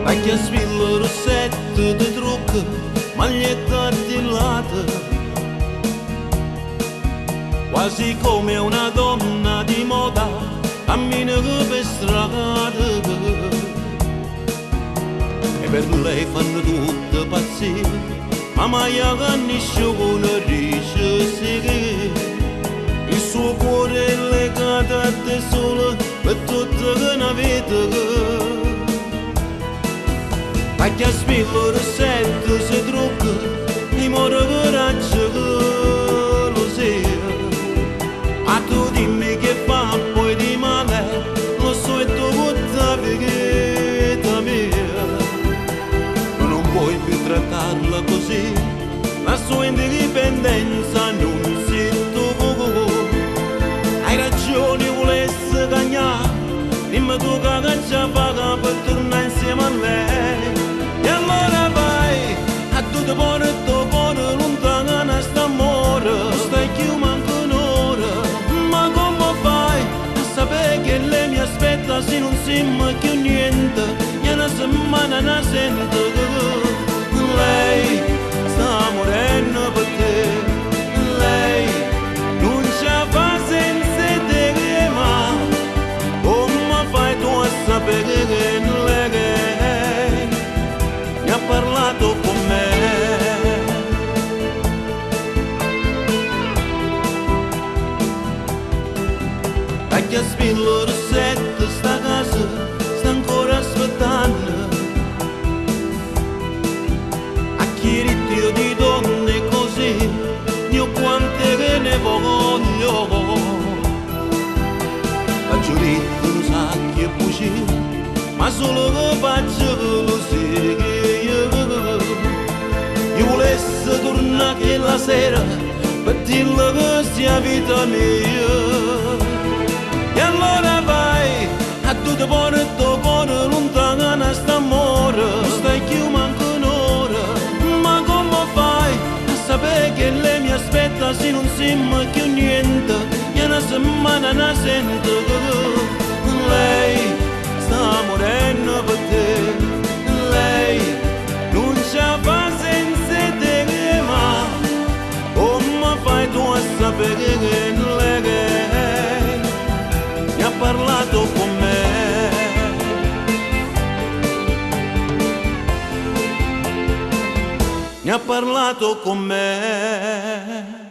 Vecchia spilla rossetto di trucco, maglietta attillata, quasi come una donna di moda, cammina per strada. E per lei fanno tutte pazzie, ma mai nessuno riesce a il suo cuore è legato a te solo per tutta una vita. Vecchia spilla rossetto si trucca, mi muore coraggio che lo sia. Ma tu dimmi che fa poi di male, lo so e tu vuoi vita mia. Tu non puoi più trattarla così, la sua indipendenza non si tocca. Hai ragione, volesse cagnare, dimmi tu che già paga per tornare insieme a lei. E allora vai, a tutto buono, lontana sta amore, stai più manco un'ora. Ma come fai a sapere che lei mi aspetta se non sembra più niente? E una settimana ne sento che lei sta morendo per te. Lei non ce la fa senza te, ma come fai tu a sapere che lei mi ha parlato con me? Vecchia spilla rossetto, sta casa sta ancora aspettando. A chi ritiro di donne così, io quante che ne voglio. Faccio ritto non sa che è bugia, ma solo che faccio lo sai che io volessi tornare che la sera per dirle che sia vita mia. E allora vai, a tutto buono, lontana sta amore, stai più manco un'ora. Ma come fai a sapere che lei mi aspetta se non sembra più niente? E una settimana ne sento che lei sta morendo per te. Lei non ce la fa senza te, ma come fai tu a sapere che lei mi ha parlato con me? Mi ha parlato con me.